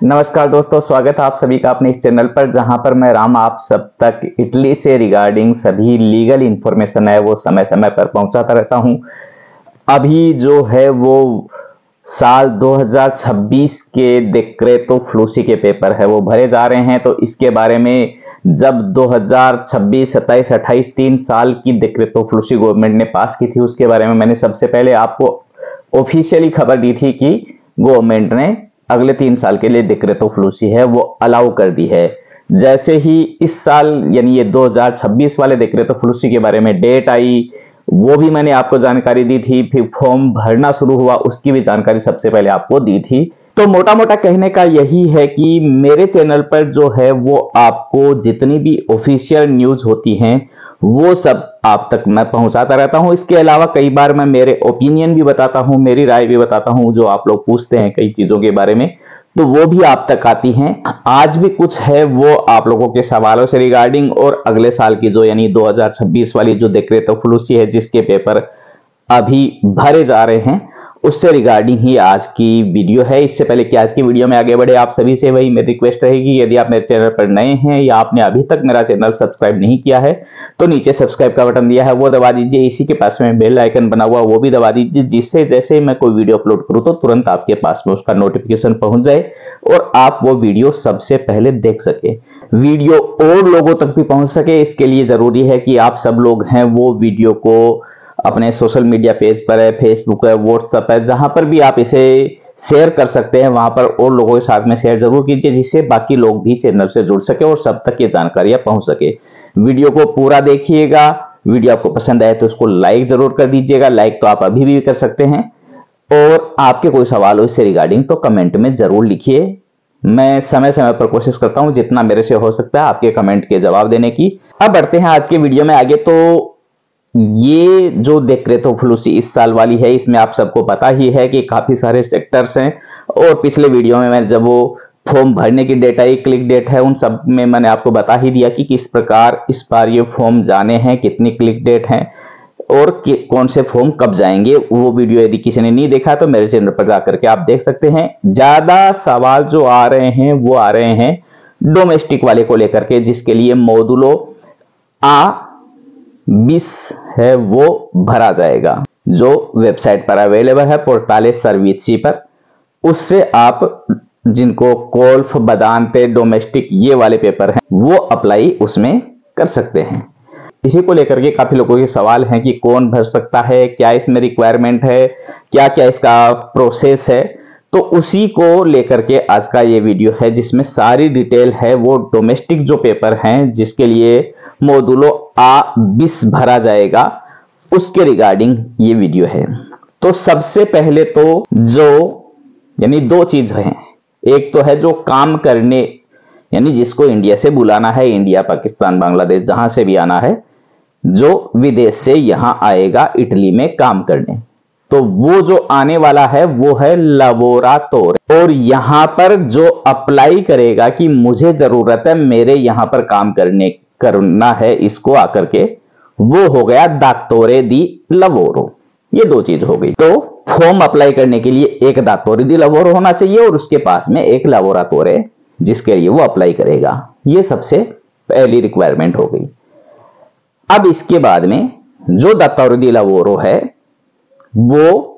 नमस्कार दोस्तों, स्वागत है आप सभी का अपने इस चैनल पर, जहां पर मैं राम आप सब तक इटली से रिगार्डिंग सभी लीगल इंफॉर्मेशन है वो समय समय पर पहुंचाता रहता हूं। अभी जो है वो साल 2026 के डिक्रेटो फ्लूसी के पेपर है वो भरे जा रहे हैं। तो इसके बारे में जब 2026, 27, 28 3 साल की डिक्रेटो फ्लूसी गवर्नमेंट ने पास की थी, उसके बारे में मैंने सबसे पहले आपको ऑफिशियली खबर दी थी कि गवर्नमेंट ने अगले 3 साल के लिए डिक्रेटो फ्लूसी है वो अलाउ कर दी है। जैसे ही इस साल यानी ये 2026 वाले डिक्रेटो फ्लूसी के बारे में डेट आई, वो भी मैंने आपको जानकारी दी थी। फिर फॉर्म भरना शुरू हुआ, उसकी भी जानकारी सबसे पहले आपको दी थी। तो मोटा मोटा कहने का यही है कि मेरे चैनल पर जो है वो आपको जितनी भी ऑफिशियल न्यूज होती हैं वो सब आप तक मैं पहुंचाता रहता हूं। इसके अलावा कई बार मैं मेरे ओपिनियन भी बताता हूं, मेरी राय भी बताता हूं, जो आप लोग पूछते हैं कई चीजों के बारे में, तो वो भी आप तक आती हैं। आज भी कुछ है वो आप लोगों के सवालों से रिगार्डिंग, और अगले साल की जो यानी 2026 वाली जो डिक्रेटो फ्लूसी है जिसके पेपर अभी भरे जा रहे हैं, उससे रिगार्डिंग ही आज की वीडियो है। इससे पहले कि आज की वीडियो में आगे बढ़े, आप सभी से वही मेरी रिक्वेस्ट रहेगी, यदि आप मेरे चैनल पर नए हैं या आपने अभी तक मेरा चैनल सब्सक्राइब नहीं किया है तो नीचे सब्सक्राइब का बटन दिया है वो दबा दीजिए। इसी के पास में बेल आइकन बना हुआ वो भी दबा दीजिए, जिससे जैसे मैं कोई वीडियो अपलोड करूं तो तुरंत आपके पास में उसका नोटिफिकेशन पहुंच जाए और आप वो वीडियो सबसे पहले देख सके, वीडियो और लोगों तक भी पहुंच सके। इसके लिए जरूरी है कि आप सब लोग हैं वो वीडियो को अपने सोशल मीडिया पेज पर है, फेसबुक है, व्हाट्सएप है, जहां पर भी आप इसे शेयर कर सकते हैं वहां पर और लोगों के साथ में शेयर जरूर कीजिए, जिससे बाकी लोग भी चैनल से जुड़ सके और सब तक ये जानकारियां पहुंच सके। वीडियो को पूरा देखिएगा, वीडियो आपको पसंद आए तो उसको लाइक जरूर कर दीजिएगा। लाइक तो आप अभी भी कर सकते हैं, और आपके कोई सवाल हो इससे रिगार्डिंग तो कमेंट में जरूर लिखिए। मैं समय समय पर कोशिश करता हूं जितना मेरे से हो सकता है आपके कमेंट के जवाब देने की। अब बढ़ते हैं आज के वीडियो में आगे। तो ये जो डिक्रेटो फ्लूसी इस साल वाली है, इसमें आप सबको पता ही है कि काफी सारे सेक्टर्स हैं, और पिछले वीडियो में मैं जब वो फॉर्म भरने की डेट आई, क्लिक डेट है, उन सब में मैंने आपको बता ही दिया कि किस प्रकार इस बार ये फॉर्म जाने हैं, कितनी क्लिक डेट है और कौन से फॉर्म कब जाएंगे। वो वीडियो यदि किसी ने नहीं देखा तो मेरे चैनल पर जाकर के आप देख सकते हैं। ज्यादा सवाल जो आ रहे हैं वो आ रहे हैं डोमेस्टिक वाले को लेकर के, जिसके लिए मोडुलो A20 है वो भरा जाएगा, जो वेबसाइट पर अवेलेबल है पोर्टाले सर्विसी पर। उससे आप जिनको कोल्फ, बदांते, डोमेस्टिक ये वाले पेपर हैं वो अप्लाई उसमें कर सकते हैं। इसी को लेकर के काफी लोगों के सवाल हैं कि कौन भर सकता है, क्या इसमें रिक्वायरमेंट है, क्या क्या इसका प्रोसेस है। तो उसी को लेकर के आज का ये वीडियो है, जिसमें सारी डिटेल है। वो डोमेस्टिक जो पेपर हैं जिसके लिए मोडुलो A20 भरा जाएगा, उसके रिगार्डिंग ये वीडियो है। तो सबसे पहले तो जो यानी दो चीज हैं, एक तो है जो काम करने यानी जिसको इंडिया से बुलाना है, इंडिया, पाकिस्तान, बांग्लादेश जहां से भी आना है, जो विदेश से यहां आएगा इटली में काम करने, तो वो जो आने वाला है वो है लवोरातोरे। और यहां पर जो अप्लाई करेगा कि मुझे जरूरत है मेरे यहां पर काम करना है इसको आकर के, वो हो गया दात्तोरे दी लवोरो। ये दो चीज हो गई। तो फॉर्म अप्लाई करने के लिए एक दात्तोरे दी लवोरो होना चाहिए और उसके पास में एक लवोरातोरे जिसके लिए वो अप्लाई करेगा। ये सबसे पहली रिक्वायरमेंट हो गई। अब इसके बाद में जो दात्तोरे दी लवोरो है वो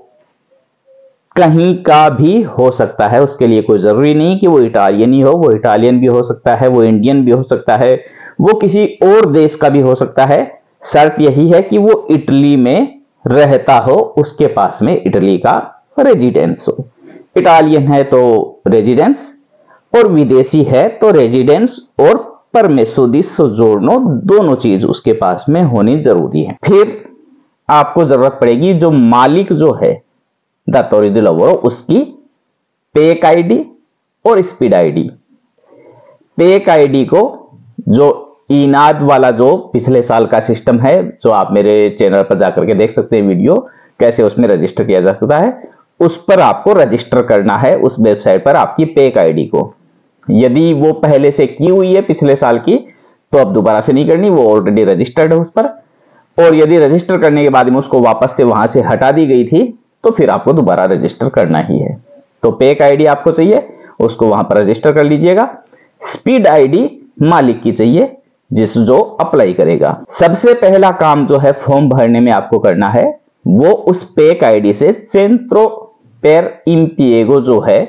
कहीं का भी हो सकता है, उसके लिए कोई जरूरी नहीं कि वो इटालियन ही हो, वो इटालियन भी हो सकता है, वो इंडियन भी हो सकता है, वो किसी और देश का भी हो सकता है। शर्त यही है कि वो इटली में रहता हो, उसके पास में इटली का रेजिडेंस हो। इटालियन है तो रेजिडेंस, और विदेशी है तो रेजिडेंस और परमेसो दी सोजोर्नो, दोनों चीज उसके पास में होनी जरूरी है। फिर आपको जरूरत पड़ेगी जो मालिक जो है दात्तोरे दी लवोरो, उसकी पेक आईडी और स्पीड आईडी। पेक आईडी को जो इनाद वाला जो पिछले साल का सिस्टम है, जो आप मेरे चैनल पर जाकर के देख सकते हैं वीडियो, कैसे उसमें रजिस्टर किया जा सकता है, उस पर आपको रजिस्टर करना है उस वेबसाइट पर आपकी पेक आईडी को। यदि वो पहले से की हुई है पिछले साल की तो अब दोबारा से नहीं करनी, वो ऑलरेडी रजिस्टर्ड है उस पर। और यदि रजिस्टर करने के बाद में उसको वापस से वहां से हटा दी गई थी तो फिर आपको दोबारा रजिस्टर करना ही है। तो पेक आईडी आपको चाहिए उसको वहां पर रजिस्टर कर लीजिएगा। स्पीड आईडी मालिक की चाहिए जो अप्लाई करेगा। सबसे पहला काम जो है फॉर्म भरने में आपको करना है वो उस पेक आईडी से सेंट्रो पर इम्पिएगो जो है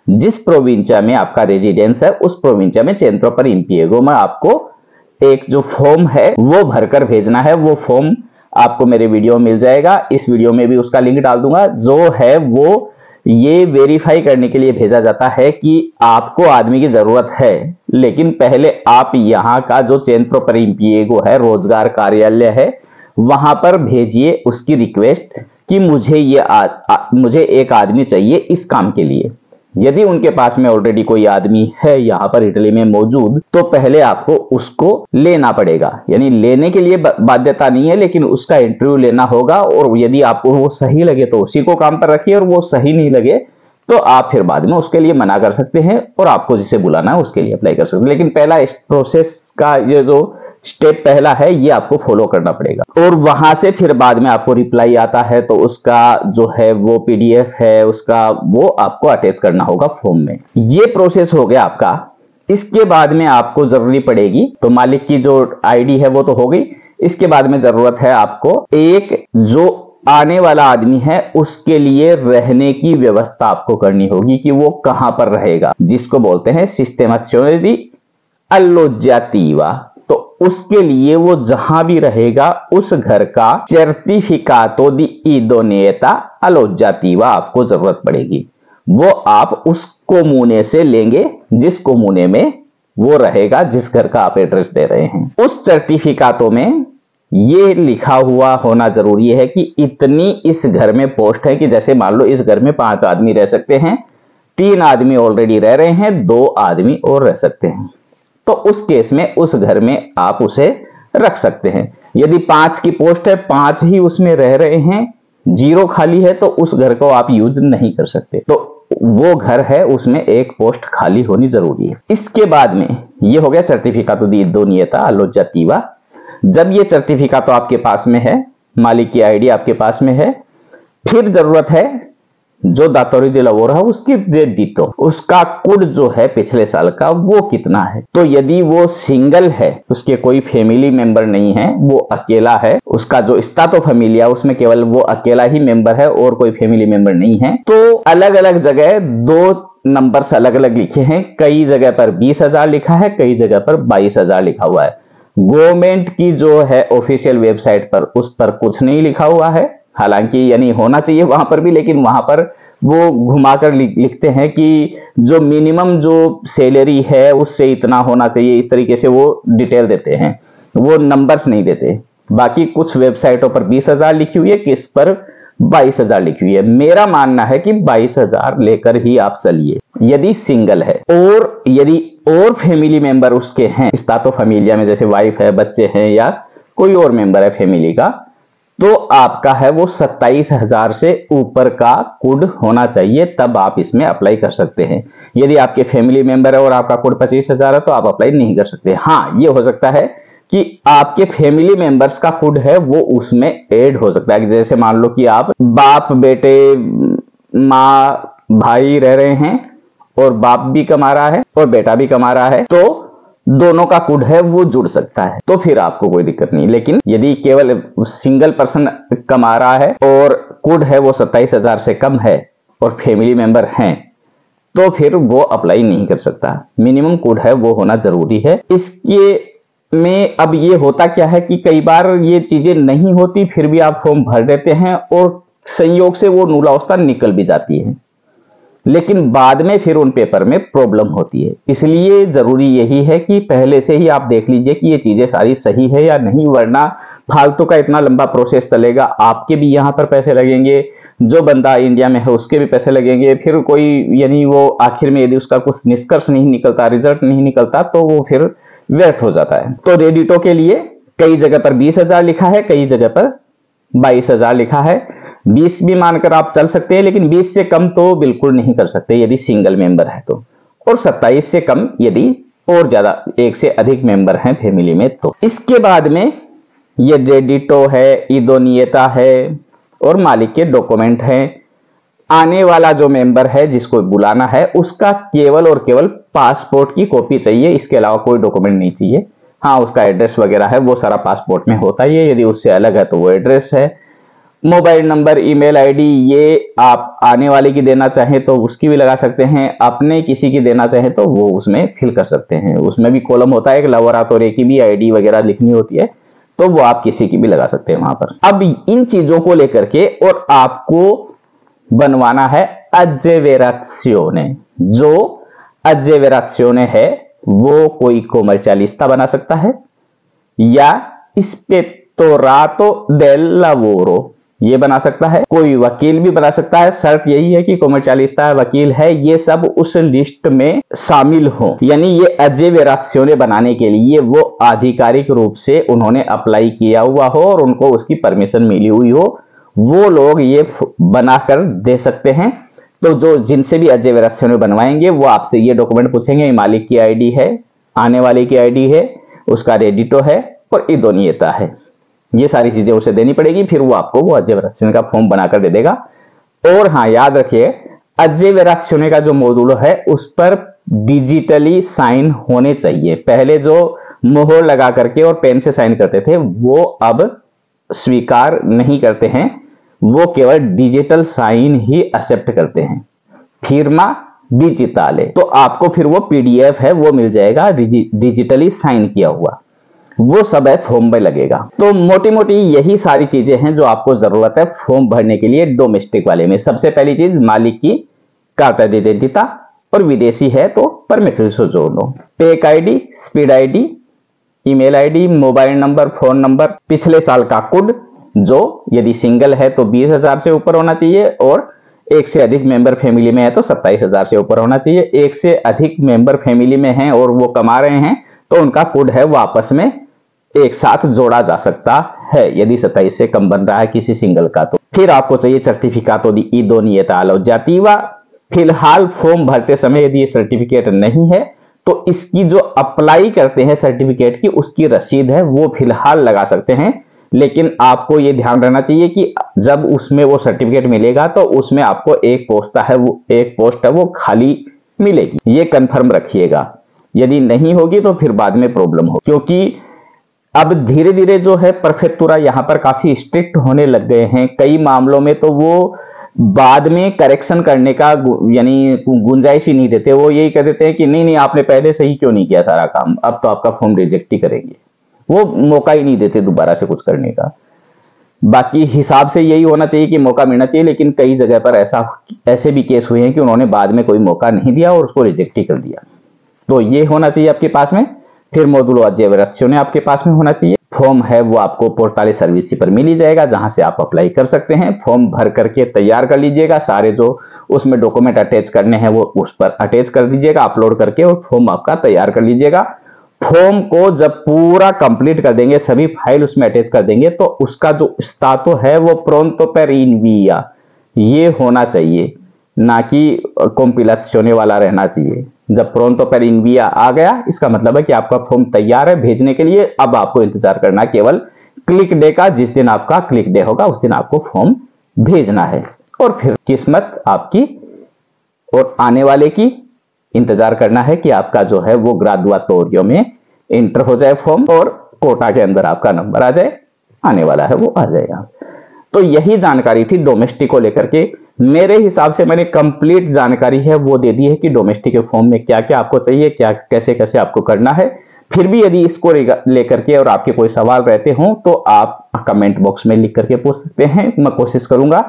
जिस प्रोविंशिया में आपका रेजिडेंस है उस प्रोविंशिया में सेंट्रो पर इम्पिएगो में आपको एक जो फॉर्म है वो भरकर भेजना है। वो फॉर्म आपको मेरे वीडियो में मिल जाएगा, इस वीडियो में भी उसका लिंक डाल दूंगा। जो है वो ये वेरीफाई करने के लिए भेजा जाता है कि आपको आदमी की जरूरत है, लेकिन पहले आप यहाँ का जो सेंट्रो पर इम्पिएगो है रोजगार कार्यालय है वहां पर भेजिए उसकी रिक्वेस्ट कि मुझे एक आदमी चाहिए इस काम के लिए। यदि उनके पास में ऑलरेडी कोई आदमी है यहाँ पर इटली में मौजूद तो पहले आपको उसको लेना पड़ेगा, यानी लेने के लिए बाध्यता नहीं है लेकिन उसका इंटरव्यू लेना होगा। और यदि आपको वो सही लगे तो उसी को काम पर रखिए, और वो सही नहीं लगे तो आप फिर बाद में उसके लिए मना कर सकते हैं और आपको जिसे बुलाना है उसके लिए अप्लाई कर सकते हैं। लेकिन पहला इस प्रोसेस का ये जो स्टेप पहला है ये आपको फॉलो करना पड़ेगा। और वहां से फिर बाद में आपको रिप्लाई आता है तो उसका जो है वो पीडीएफ है उसका वो आपको अटैच करना होगा फॉर्म में। ये प्रोसेस हो गया आपका। इसके बाद में आपको जरूरी पड़ेगी तो मालिक की जो आईडी है वो तो हो गई। इसके बाद में जरूरत है आपको एक जो आने वाला आदमी है उसके लिए रहने की व्यवस्था आपको करनी होगी कि वो कहां पर रहेगा, जिसको बोलते हैं सिस्टेमाzione di alloggiativa। तो उसके लिए वो जहां भी रहेगा उस घर का certificato di idoneità alloggiativa आपको जरूरत पड़ेगी। वो आप उस कोमूने से लेंगे जिस कोमूने में वो रहेगा, जिस घर का आप एड्रेस दे रहे हैं। उस सर्टिफिकातो में ये लिखा हुआ होना जरूरी है कि इतनी इस घर में पोस्ट है कि जैसे मान लो इस घर में 5 आदमी रह सकते हैं, 3 आदमी ऑलरेडी रह रहे हैं, 2 आदमी और रह सकते हैं, तो उस केस में उस घर में आप उसे रख सकते हैं। यदि 5 की पोस्ट है, 5 ही उसमें रह रहे हैं, 0 खाली है तो उस घर को आप यूज नहीं कर सकते। तो वो घर है उसमें एक पोस्ट खाली होनी जरूरी है। इसके बाद में ये हो गया सर्टिफिकातो दी इदोनिएता alloggiativa। जब ये सर्टिफिकातो आपके पास में है, मालिक की आईडी आपके पास में है, फिर जरूरत है जो दातोरी दे लवोर है उसकी रेडिटो, उसका कुड जो है पिछले साल का वो कितना है। तो यदि वो सिंगल है, उसके कोई फैमिली मेंबर नहीं है, वो अकेला है, उसका जो स्टातो फैमिलिया उसमें केवल वो अकेला ही मेंबर है और कोई फैमिली मेंबर नहीं है, तो अलग अलग जगह 2 नंबर्स अलग अलग लिखे हैं। कई जगह पर 20,000 लिखा है, कई जगह पर 22,000 लिखा हुआ है। गवर्नमेंट की जो है ऑफिशियल वेबसाइट पर उस पर कुछ नहीं लिखा हुआ है, हालांकि यानी होना चाहिए वहां पर भी, लेकिन वहां पर वो घुमाकर लिखते हैं कि जो मिनिमम जो सैलरी है उससे इतना होना चाहिए, इस तरीके से वो डिटेल देते हैं, वो नंबर्स नहीं देते। बाकी कुछ वेबसाइटों पर 20,000 लिखी हुई है, किस पर 22,000 लिखी हुई है। मेरा मानना है कि 22,000 लेकर ही आप चलिए यदि सिंगल है। और यदि और फैमिली मेंबर उसके हैं स्टातो फैमिलिया में, जैसे वाइफ है, बच्चे हैं या कोई और मेंबर है फैमिली का, तो आपका है वो 27,000 से ऊपर का कुड होना चाहिए, तब आप इसमें अप्लाई कर सकते हैं। यदि आपके फैमिली मेंबर है और आपका कुड 25,000 है तो आप अप्लाई नहीं कर सकते। हाँ, ये हो सकता है कि आपके फैमिली मेंबर्स का कुड है वो उसमें ऐड हो सकता है। जैसे मान लो कि आप बाप, बेटे, माँ, भाई रह रहे हैं और बाप भी कमा रहा है और बेटा भी कमा रहा है, तो दोनों का कुड है वो जुड़ सकता है, तो फिर आपको कोई दिक्कत नहीं। लेकिन यदि केवल सिंगल पर्सन कमा रहा है और कुड है वो 27,000 से कम है और फैमिली मेंबर हैं, तो फिर वो अप्लाई नहीं कर सकता। मिनिमम कुड है वो होना जरूरी है। इसके में अब ये होता क्या है कि कई बार ये चीजें नहीं होती, फिर भी आप फॉर्म भर देते हैं और संयोग से वो नूलावस्था निकल भी जाती है, लेकिन बाद में फिर उन पेपर में प्रॉब्लम होती है। इसलिए जरूरी यही है कि पहले से ही आप देख लीजिए कि ये चीजें सारी सही है या नहीं, वरना फालतू का इतना लंबा प्रोसेस चलेगा, आपके भी यहाँ पर पैसे लगेंगे, जो बंदा इंडिया में है उसके भी पैसे लगेंगे, फिर कोई यानी वो आखिर में यदि उसका कुछ निष्कर्ष नहीं निकलता, रिजल्ट नहीं निकलता, तो वो फिर व्यर्थ हो जाता है। तो रेडिटो के लिए कई जगह पर 20,000 लिखा है, कई जगह पर 22,000 लिखा है। 20 भी मानकर आप चल सकते हैं, लेकिन 20 से कम तो बिल्कुल नहीं कर सकते यदि सिंगल मेंबर है तो, और 27 से कम यदि और ज्यादा 1 से अधिक मेंबर हैं फैमिली में तो। इसके बाद में ये रेडिटो है, इदोनिएता है और मालिक के डॉक्यूमेंट हैं। आने वाला जो मेंबर है जिसको बुलाना है उसका केवल और केवल पासपोर्ट की कॉपी चाहिए, इसके अलावा कोई डॉक्यूमेंट नहीं चाहिए। हाँ, उसका एड्रेस वगैरह है वो सारा पासपोर्ट में होता ही है, यदि उससे अलग है तो वो एड्रेस है। मोबाइल नंबर, ईमेल आईडी, ये आप आने वाले की देना चाहें तो उसकी भी लगा सकते हैं, अपने किसी की देना चाहें तो वो उसमें फिल कर सकते हैं। उसमें भी कॉलम होता है एक लवरातोरे की भी आईडी वगैरह लिखनी होती है, तो वो आप किसी की भी लगा सकते हैं वहां पर। अब इन चीजों को लेकर के और आपको बनवाना है अजेवेराzione। जो अजेवेराzione है वो कोई कॉमर्शियलिस्ता बना सकता है या इस्पेत्तोरातो del lavoro ये बना सकता है, कोई वकील भी बना सकता है। शर्त यही है कि कॉमर्शियलिस्ता वकील है ये सब उस लिस्ट में शामिल हो, यानी ये अजेवेराzione बनाने के लिए वो आधिकारिक रूप से उन्होंने अप्लाई किया हुआ हो और उनको उसकी परमिशन मिली हुई हो, वो लोग ये बनाकर दे सकते हैं। तो जो जिनसे भी अजेवेराzione बनवाएंगे वो आपसे ये डॉक्यूमेंट पूछेंगे, मालिक की आईडी है, आने वाले की आईडी है, उसका रेडिटो है और इदोनियता है, ये सारी चीजें उसे देनी पड़ेगी। फिर वो आपको वो अजेवेराzione का फॉर्म बनाकर दे देगा। और हाँ, याद रखिए अजेवेराzione का जो मॉड्यूल है उस पर डिजिटली साइन होने चाहिए। पहले जो मोहर लगा करके और पेन से साइन करते थे वो अब स्वीकार नहीं करते हैं, वो केवल डिजिटल साइन ही एक्सेप्ट करते हैं, फिर्मा डिजिटाले। तो आपको फिर वो पीडीएफ है वो मिल जाएगा डिजिटली साइन किया हुआ, वो सब है फॉर्म में लगेगा। तो मोटी मोटी यही सारी चीजें हैं जो आपको जरूरत है फॉर्म भरने के लिए डोमेस्टिक वाले में। सबसे पहली चीज मालिक की कार्ता दी आइडेंटिटी, और विदेशी है तो परमिशन जोड़ो, pack ID, speed ID, email ID, mobile number, phone number, पिछले साल का कोड जो यदि सिंगल है तो 20,000 से ऊपर होना चाहिए और एक से अधिक मेंबर फैमिली में है तो 27,000 से ऊपर होना चाहिए। एक से अधिक मेंबर फैमिली में हैं और वो कमा रहे हैं तो उनका कोड है वो आपस में एक साथ जोड़ा जा सकता है, यदि 27 से कम बन रहा है किसी सिंगल का। तो फिर आपको चाहिए सर्टिफिकातो दी इदोनियता alloggiativa। फिलहाल फॉर्म भरते समय यदि ये सर्टिफिकेट नहीं है तो इसकी जो अप्लाई करते हैं सर्टिफिकेट की उसकी रसीद है वो फिलहाल लगा सकते हैं, लेकिन आपको ये ध्यान रखना चाहिए कि जब उसमें वो सर्टिफिकेट मिलेगा तो उसमें आपको एक पोस्ट है वो खाली मिलेगी, ये कंफर्म रखिएगा। यदि नहीं होगी तो फिर बाद में प्रॉब्लम हो, क्योंकि अब धीरे धीरे जो है प्रेफेक्टुरा यहाँ पर काफी स्ट्रिक्ट होने लग गए हैं कई मामलों में, तो वो बाद में करेक्शन करने का यानी गुंजाइश ही नहीं देते। वो यही कह देते हैं कि नहीं आपने पहले सही क्यों नहीं किया सारा काम, अब तो आपका फॉर्म रिजेक्ट ही करेंगे, वो मौका ही नहीं देते दोबारा से कुछ करने का। बाकी हिसाब से यही होना चाहिए कि मौका मिलना चाहिए, लेकिन कई जगह पर ऐसे भी केस हुए हैं कि उन्होंने बाद में कोई मौका नहीं दिया और उसको रिजेक्ट ही कर दिया। तो ये होना चाहिए आपके पास में। फिर मोडुलो अजेवेराzione आपके पास में होना चाहिए। फॉर्म है वो आपको पोर्टाले सर्विस पर मिल ही जाएगा, जहां से आप अप्लाई कर सकते हैं। फॉर्म भर करके तैयार कर लीजिएगा, सारे जो उसमें डॉक्यूमेंट अटैच करने हैं वो उस पर अटैच कर दीजिएगा, अपलोड करके, और फॉर्म आपका तैयार कर लीजिएगा। फॉर्म को जब पूरा कंप्लीट कर देंगे, सभी फाइल उसमें अटैच कर देंगे, तो उसका जो स्टाटो है वो प्रोंतो per invia ये होना चाहिए, ना कि कॉम्पिलाzione वाला रहना चाहिए। जब प्रोंतो per invia आ गया इसका मतलब है कि आपका फॉर्म तैयार है भेजने के लिए। अब आपको इंतजार करना केवल क्लिक डे का, जिस दिन आपका क्लिक डे होगा उस दिन आपको फॉर्म भेजना है, और फिर किस्मत आपकी और आने वाले की इंतजार करना है कि आपका जो है वो ग्राजुआतोरियो में इंटर हो जाए फॉर्म, और कोटा के अंदर आपका नंबर आ जाए, आने वाला है वो आ जाएगा। तो यही जानकारी थी डोमेस्टिक को लेकर के। मेरे हिसाब से मैंने कंप्लीट जानकारी है वो दे दी है कि डोमेस्टिक के फॉर्म में क्या क्या आपको चाहिए, क्या कैसे कैसे आपको करना है। फिर भी यदि इसको लेकर के और आपके कोई सवाल रहते हो तो आप कमेंट बॉक्स में लिख करके पूछ सकते हैं। मैं कोशिश करूंगा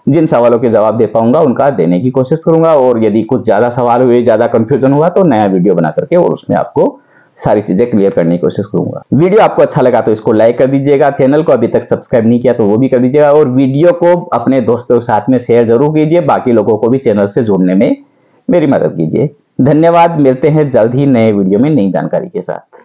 जिन सवालों के जवाब दे पाऊंगा उनका देने की कोशिश करूंगा, और यदि कुछ ज्यादा सवाल हुए, ज्यादा कंफ्यूजन हुआ तो नया वीडियो बना करके और उसमें आपको सारी चीजें क्लियर करने की कोशिश करूंगा। वीडियो आपको अच्छा लगा तो इसको लाइक कर दीजिएगा, चैनल को अभी तक सब्सक्राइब नहीं किया तो वो भी कर दीजिएगा, और वीडियो को अपने दोस्तों के साथ में शेयर जरूर कीजिए। बाकी लोगों को भी चैनल से जुड़ने में मेरी मदद कीजिए। धन्यवाद, मिलते हैं जल्द ही नए वीडियो में नई जानकारी के साथ।